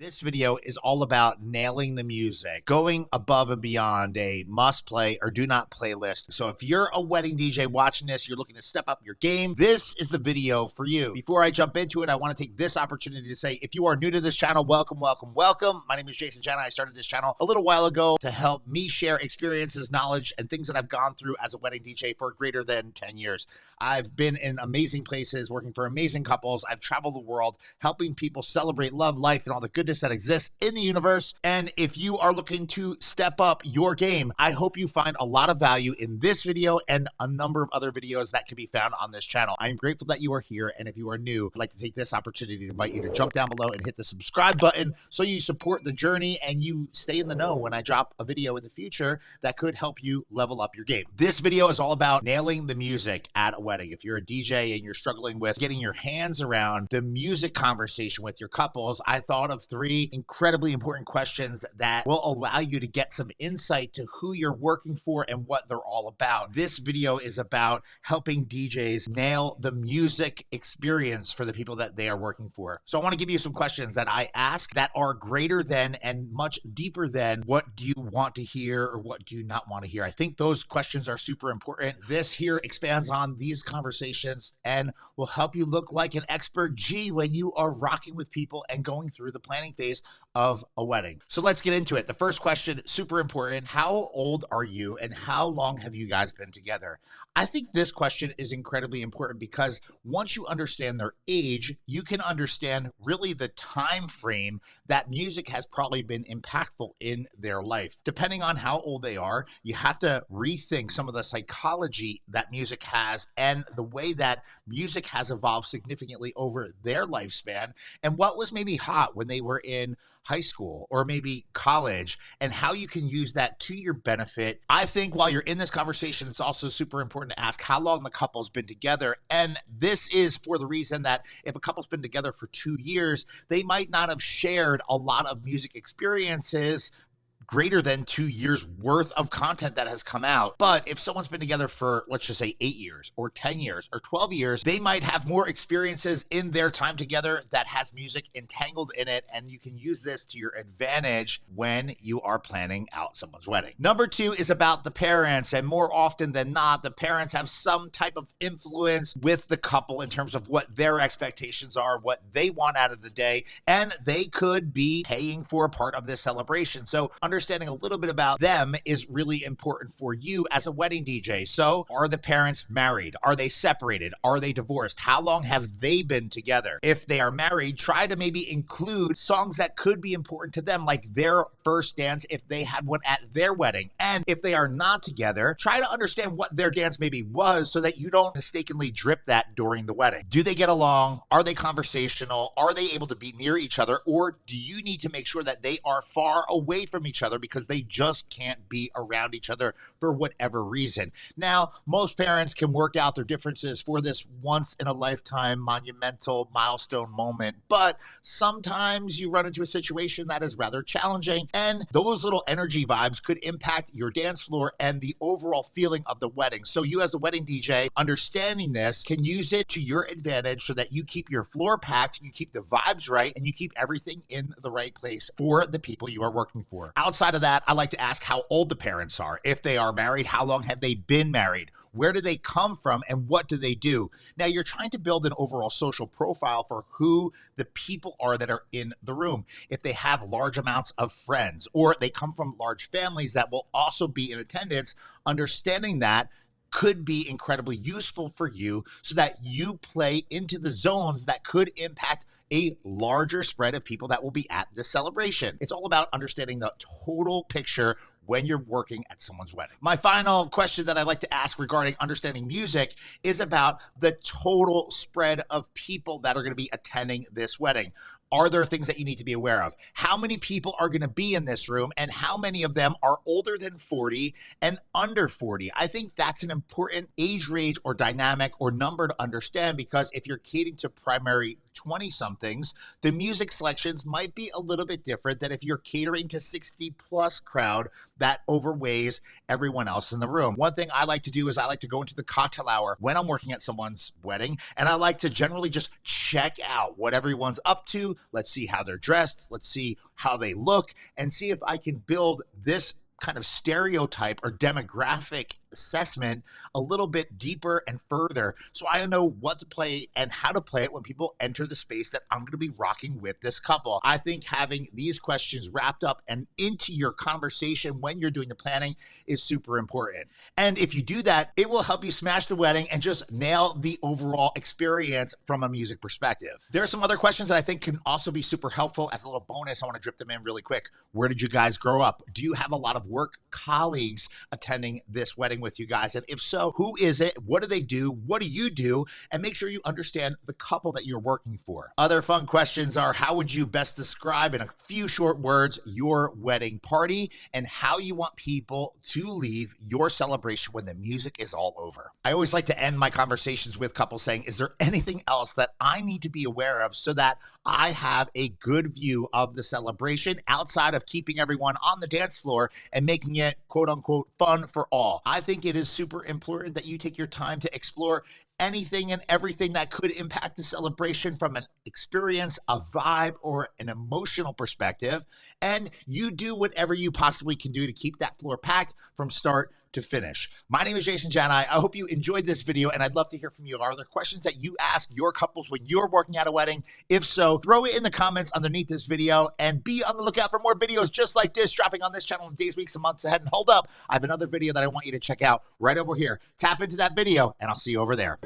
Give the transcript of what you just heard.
This video is all about nailing the music, going above and beyond a must play or do not play list. So if you're a wedding DJ watching this, you're looking to step up your game, this is the video for you. Before I jump into it, I want to take this opportunity to say, if you are new to this channel, welcome, welcome, welcome. My name is Jani. I started this channel a little while ago to help me share experiences, knowledge, and things that I've gone through as a wedding DJ for greater than 10 years. I've been in amazing places, working for amazing couples. I've traveled the world, helping people celebrate love, life, and all the goodness that exists in the universe. And if you are looking to step up your game, I hope you find a lot of value in this video and a number of other videos that can be found on this channel. I am grateful that you are here. And if you are new, I'd like to take this opportunity to invite you to jump down below and hit the subscribe button so you support the journey and you stay in the know when I drop a video in the future that could help you level up your game. This video is all about nailing the music at a wedding. If you're a DJ and you're struggling with getting your hands around the music conversation with your couples, I thought of three incredibly important questions that will allow you to get some insight to who you're working for and what they're all about. This video is about helping DJs nail the music experience for the people that they are working for. So I want to give you some questions that I ask that are greater than and much deeper than what do you want to hear or what do you not want to hear. I think those questions are super important. This here expands on these conversations and will help you look like an expert G when you are rocking with people and going through the planning phase of a wedding. So let's get into it. The first question, super important. How old are you and how long have you guys been together? I think this question is incredibly important because once you understand their age, you can understand really the time frame that music has probably been impactful in their life. Depending on how old they are, you have to rethink some of the psychology that music has and the way that music has evolved significantly over their lifespan and what was maybe hot when they were in high school or maybe college and how you can use that to your benefit. I think while you're in this conversation, it's also super important to ask how long the couple's been together. And this is for the reason that if a couple's been together for 2 years, they might not have shared a lot of music experiences greater than 2 years worth of content that has come out. But if someone's been together for, let's just say 8 years or 10 years or 12 years, they might have more experiences in their time together that has music entangled in it. And you can use this to your advantage when you are planning out someone's wedding. Number two is about the parents. And more often than not, the parents have some type of influence with the couple in terms of what their expectations are, what they want out of the day, and they could be paying for a part of this celebration. So understanding a little bit about them is really important for you as a wedding DJ. So are the parents married? Are they separated? Are they divorced? How long have they been together? If they are married, try to maybe include songs that could be important to them, like their first dance if they had one at their wedding. And if they are not together, try to understand what their dance maybe was so that you don't mistakenly drip that during the wedding. Do they get along? Are they conversational? Are they able to be near each other? Or do you need to make sure that they are far away from each other because they just can't be around each other for whatever reason? Now, most parents can work out their differences for this once in a lifetime monumental milestone moment, but sometimes you run into a situation that is rather challenging, and those little energy vibes could impact your dance floor and the overall feeling of the wedding. So you as a wedding DJ, understanding this, can use it to your advantage so that you keep your floor packed, you keep the vibes right, and you keep everything in the right place for the people you are working for. Outside of that, I like to ask how old the parents are. If they are married, how long have they been married? Where do they come from and what do they do? Now, you're trying to build an overall social profile for who the people are that are in the room. If they have large amounts of friends or they come from large families that will also be in attendance, understanding that could be incredibly useful for you so that you play into the zones that could impact a larger spread of people that will be at this celebration. It's all about understanding the total picture when you're working at someone's wedding. My final question that I like to ask regarding understanding music is about the total spread of people that are going to be attending this wedding. Are there things that you need to be aware of? How many people are going to be in this room and how many of them are older than 40 and under 40? I think that's an important age range or dynamic or number to understand because if you're catering to primary 20 somethings, the music selections might be a little bit different than if you're catering to 60 plus crowd that overweighs everyone else in the room. One thing I like to do is I like to go into the cocktail hour when I'm working at someone's wedding, and I like to generally just check out what everyone's up to. Let's see how they're dressed. Let's see how they look, and see if I can build this kind of stereotype or demographic assessment a little bit deeper and further, so I know what to play and how to play it when people enter the space that I'm going to be rocking with this couple. I think having these questions wrapped up and into your conversation when you're doing the planning is super important. And if you do that, it will help you smash the wedding and just nail the overall experience from a music perspective. There are some other questions that I think can also be super helpful. As a little bonus, I want to drip them in really quick. Where did you guys grow up? Do you have a lot of work colleagues attending this wedding with you guys? And if so, who is it? What do they do? What do you do? And make sure you understand the couple that you're working for. Other fun questions are, how would you best describe in a few short words your wedding party and how you want people to leave your celebration when the music is all over? I always like to end my conversations with couples saying, is there anything else that I need to be aware of so that I have a good view of the celebration outside of keeping everyone on the dance floor and making it quote unquote fun for all? I think it is super important that you take your time to explore anything and everything that could impact the celebration from an experience, a vibe, or an emotional perspective. And you do whatever you possibly can do to keep that floor packed from start to finish. My name is Jani. I hope you enjoyed this video, and I'd love to hear from you. Are there questions that you ask your couples when you're working at a wedding? If so, throw it in the comments underneath this video, and be on the lookout for more videos just like this dropping on this channel in days, weeks, and months ahead. And hold up, I have another video that I want you to check out right over here. Tap into that video, and I'll see you over there.